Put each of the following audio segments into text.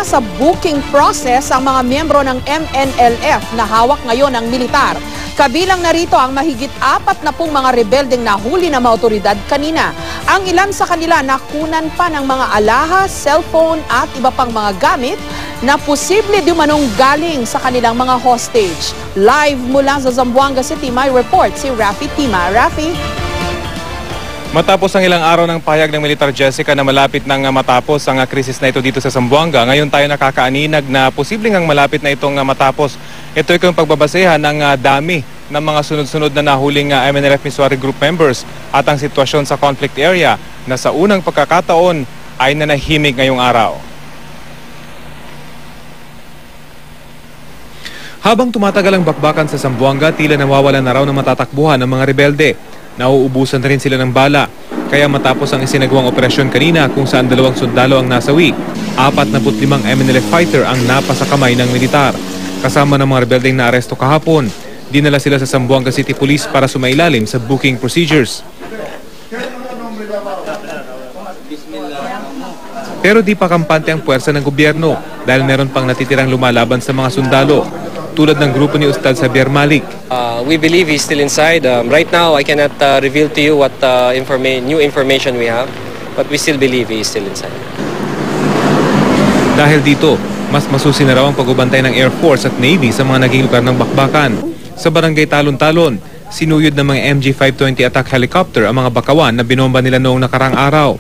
sa booking process ang mga miyembro ng MNLF na hawak ngayon ng militar. Kabilang narito ang mahigit 40 mga rebeldeng nahuli ng mga otoridad kanina. Ang ilan sa kanila nakunan pa ng mga alahas, cellphone at iba pang mga gamit na posible dumanong galing sa kanilang mga hostage. Live mula sa Zamboanga City, may report si Rafi Tima. Rafi? Matapos ang ilang araw ng pahayag ng Militar Jessica na malapit nang matapos ang krisis na ito dito sa Zamboanga, ngayon tayo nakakaaninag na posibleng ang malapit na itong matapos. Ito ay kung pagbabasehan ng dami ng mga sunod-sunod na nahuling MNLF Misuari Group members at ang sitwasyon sa conflict area na sa unang pagkakataon ay nanahimik ngayong araw. Habang tumatagal ang bakbakan sa Zamboanga, tila nawawalan na raw ng matatakbuhan ng mga rebelde. Nauubusan na rin sila ng bala. Kaya matapos ang isinagawang operasyon kanina kung saan 2 sundalo ang nasawi, 45 MNLF fighter ang napasa kamay ng militar. Kasama ng mga rebeldeng na aresto kahapon, dinala sila sa Zamboanga City Police para sumailalim sa booking procedures. Pero di pa kampante ang puwersa ng gobyerno dahil meron pang natitirang lumalaban sa mga sundalo, tulad ng grupo ni Ustad Xavier Malik. We believe he's still inside. Right now, I cannot reveal to you what new information we have, but we still believe he is still inside. Dahil dito, mas masusi na raw ang pagbabantay ng Air Force at Navy sa mga naging lugar ng bakbakan. Sa barangay Talon-Talon, sinuyod ng mga MG-520 attack helicopter ang mga bakawan na binomba nila noong nakarang araw.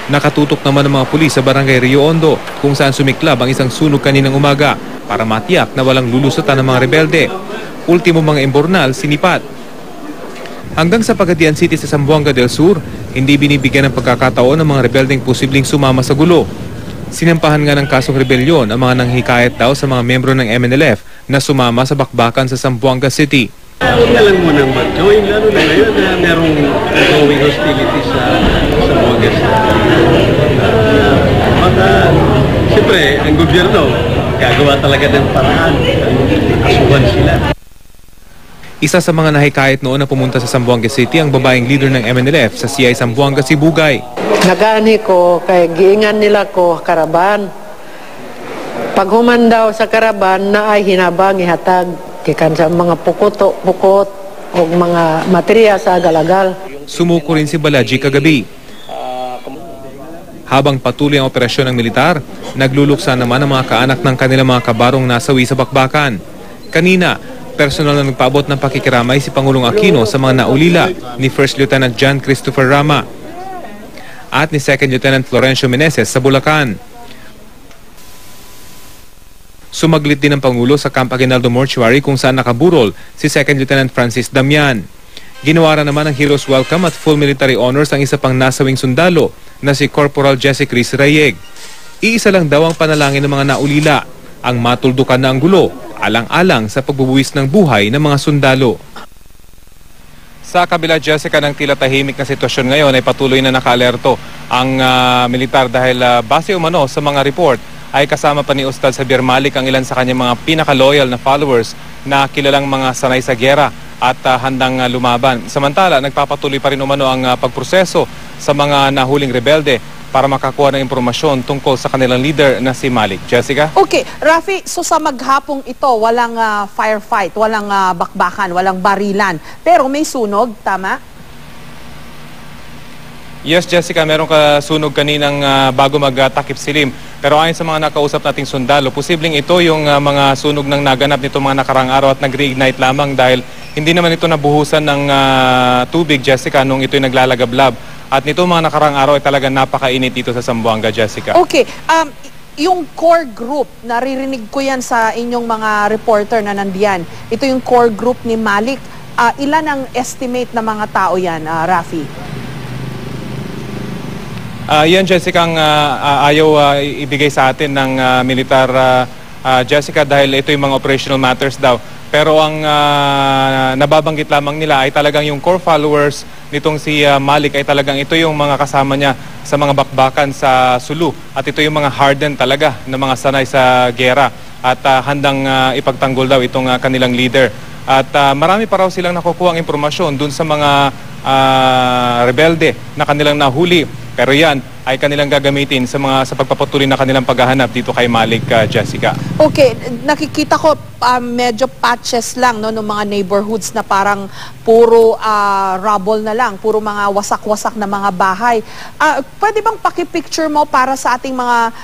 Nakatutok naman ng mga pulis sa barangay Rio Hondo kung saan sumiklab ang isang sunog kaninang umaga para matiyak na walang lulusutan ng mga rebelde. Ultimo mga imbornal sinipat. Hanggang sa Pagadian City sa Zamboanga del Sur, hindi binibigyan ng pagkakataon ng mga rebeldeng posibleng sumama sa gulo. Sinampahan nga ng kasong rebelyon ang mga nanghikayat daw sa mga miyembro ng MNLF na sumama sa bakbakan sa Zamboanga City. Huwag na lang munang mag-join, lalo na ngayon na merong ongoing hostilities sa Zamboanga City. Siyempre, ang gobyerno, gagawa talaga ng paraan, asuhan sila. Isa sa mga nahikayat noon na pumunta sa Zamboanga City ang babaeng leader ng MNLF sa CI Zamboanga, si Bugay. Nagani ko, kay giingan nila ko karaban. Pag human daw sa karaban na ay hinabang ihatag, kikan sa mga pukot o mga materiya sa galagal. Sumuko rin si Balaji kagabi. Habang patuloy ang operasyon ng militar, nagluluksa naman ang mga kaanak ng kanilang mga kabarong nasawi sa bakbakan. Kanina, personal na nagpaabot ng pakikiramay si Pangulong Aquino sa mga naulila ni First Lieutenant John Christopher Rama at ni Second Lieutenant Florencio Meneses sa Bulacan. Sumaglit din ang Pangulo sa Camp Aguinaldo Mortuary kung saan nakaburol si Second Lieutenant Francis Damian. Ginawa naman ng Heroes Welcome at full military honors ang isa pang nasawing sundalo na si Corporal Jesse Chris Rayeg. Iisa lang daw ang panalangin ng mga naulila, ang matuldukan na ang gulo, alang-alang sa pagbubuwis ng buhay ng mga sundalo. Sa kabila, Jessica, ng tila tahimik na sitwasyon ngayon ay patuloy na naka-alerto ang militar dahil base umano sa mga report ay kasama pa ni Ustad Xavier Malik ang ilan sa kanyang mga pinaka-loyal na followers na kilalang mga sanay sa giyera at handang lumaban. Samantala, nagpapatuloy pa rin umano ang pagproseso sa mga nahuling rebelde para makakuha ng impormasyon tungkol sa kanilang leader na si Malik. Jessica? Okay, Rafi, so sa maghapong ito, walang firefight, walang bakbakan, walang barilan. Pero may sunog, tama? Yes, Jessica, meron kasunog kaninang bago magtakip silim. Pero ayon sa mga nakausap nating sundalo, posibleng ito yung mga sunog ng naganap nito mga nakarang araw at nag-reignite lamang dahil hindi naman ito nabuhusan ng tubig, Jessica, nung ito'y naglalagablab. At nito mga nakarang araw ay talaga napakainit dito sa Zamboanga, Jessica. Okay, yung core group, naririnig ko yan sa inyong mga reporter na nandiyan. Ito yung core group ni Malik. Ilan ang estimate na mga tao yan, Rafi? Yan, Jessica, ang ayaw ibigay sa atin ng militar, Jessica, dahil ito yung mga operational matters daw. Pero ang nababanggit lamang nila ay talagang yung core followers nitong si Malik ay talagang ito yung mga kasama niya sa mga bakbakan sa Sulu. At ito yung mga hardened talaga na mga sanay sa gera at handang ipagtanggol daw itong kanilang leader. At marami pa raw silang nakukuha ang impormasyon dun sa mga rebelde na kanilang nahuli Pero yan ay kanilang gagamitin sa pagpapatuloy na kanilang paghahanap dito kay Malik, Jessica. Okay, nakikita ko medyo patches lang no, ng mga neighborhoods na parang puro rubble na lang, puro mga wasak-wasak na mga bahay. Pwede bang pakipicture mo para sa ating mga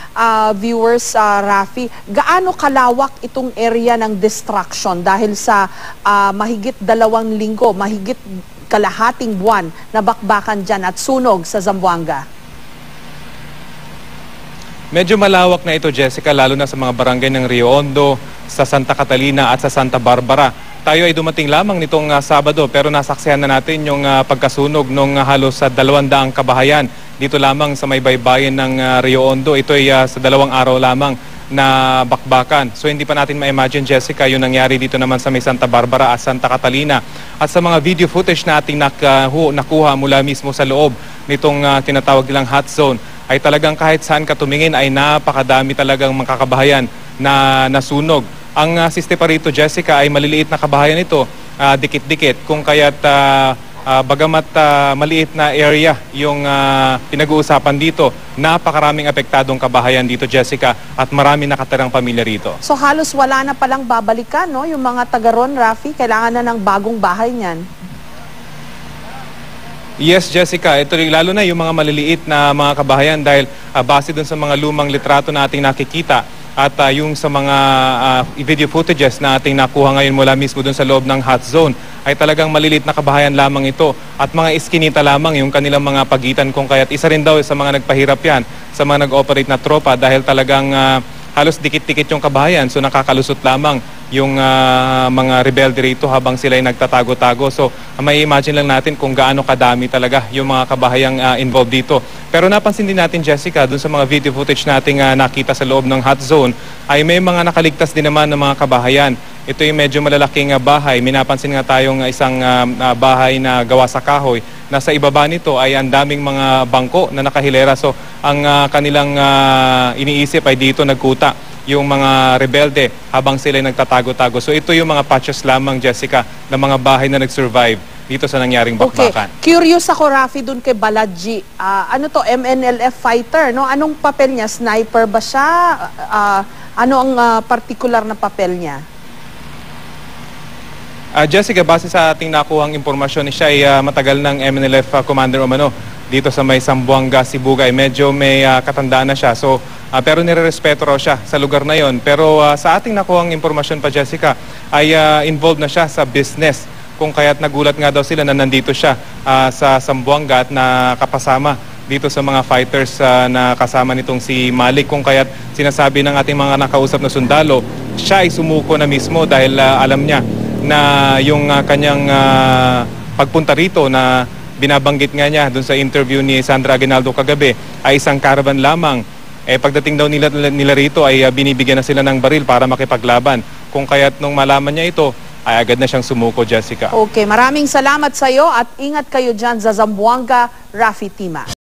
viewers, Rafi, gaano kalawak itong area ng destruction dahil sa mahigit 2 linggo, mahigit kalahating buwan na bakbakan dyan at sunog sa Zamboanga? Medyo malawak na ito, Jessica, lalo na sa mga barangay ng Rio Hondo, sa Santa Catalina at sa Santa Barbara. Tayo ay dumating lamang nitong Sabado pero nasaksihan na natin yung pagkasunog ng halos 200 kabahayan dito lamang sa may baybayin ng Rio Hondo. Ito ay sa 2 araw lamang na bakbakan. So hindi pa natin ma-imagine, Jessica, yung nangyari dito naman sa may Santa Barbara at Santa Catalina. At sa mga video footage na ating nakuha mula mismo sa loob nitong tinatawag nilang hot zone, ay talagang kahit saan ka tumingin ay napakadami talagang mga kabahayan na nasunog. Ang siste pa rito, Jessica, ay maliliit na kabahayan ito, dikit-dikit, kung kaya't bagamat maliit na area yung pinag-uusapan dito, napakaraming apektadong kabahayan dito, Jessica, at marami nakatirang pamilya rito. So halos wala na palang babalikan, no? Yung mga taga-ron, Rafi, kailangan na ng bagong bahay niyan. Yes, Jessica, ito lalo na yung mga maliliit na mga kabahayan dahil base dun sa mga lumang litrato na ating nakikita at yung sa mga video footages na ating nakuha ngayon mula mismo dun sa loob ng hot zone, ay talagang maliliit na kabahayan lamang ito at mga iskinita lamang yung kanilang mga pagitan, kung kaya't isa rin daw sa mga nagpahirap yan sa mga nag-operate na tropa dahil talagang halos dikit-dikit yung kabahayan, so nakakalusot lamang yung mga rebelde rito habang sila ay nagtatago-tago. So may imagine lang natin kung gaano kadami talaga yung mga kabahayang involved dito. Pero napansin din natin, Jessica, dun sa mga video footage nating nakita sa loob ng hot zone, ay may mga nakaligtas din naman ng mga kabahayan. Ito yung medyo malalaking bahay. Minapansin nga tayong isang bahay na gawa sa kahoy. Nasa ibaba nito ay ang daming mga bangko na nakahilera. So ang kanilang iniisip ay dito nagkuta yung mga rebelde habang sila nagtatago-tago. So ito yung mga patches lamang, Jessica, ng mga bahay na nag-survive dito sa nangyaring bakbakan. Okay. Curious ako, Rafi, dun kay Baladji. Ano to, MNLF fighter, no? Anong papel niya? Sniper ba siya? Ano ang particular na papel niya? Jessica, base sa ating nakuhang impormasyon, siya ay matagal ng MNLF commander umano dito sa may Zamboanga, Sibugay. Medyo may katandaan na siya. So, pero nirerespeto raw siya sa lugar na yon. Pero sa ating nakuhang impormasyon pa, Jessica, ay involved na siya sa business. Kung kaya't nagulat nga daw sila na nandito siya sa Zamboanga at nakapasama dito sa mga fighters na kasama nitong si Malik. Kung kaya't sinasabi ng ating mga nakausap na sundalo, siya ay sumuko na mismo dahil alam niya na yung kanyang pagpunta rito na binabanggit nga niya dun sa interview ni Sandra Aguinaldo kagabi ay isang caravan lamang. Pagdating daw nila rito ay binibigyan na sila ng baril para makipaglaban. Kung kaya't nung malaman niya ito, ay agad na siyang sumuko, Jessica. Okay, maraming salamat sa iyo at ingat kayo dyan sa Zamboanga, Rafi Tima.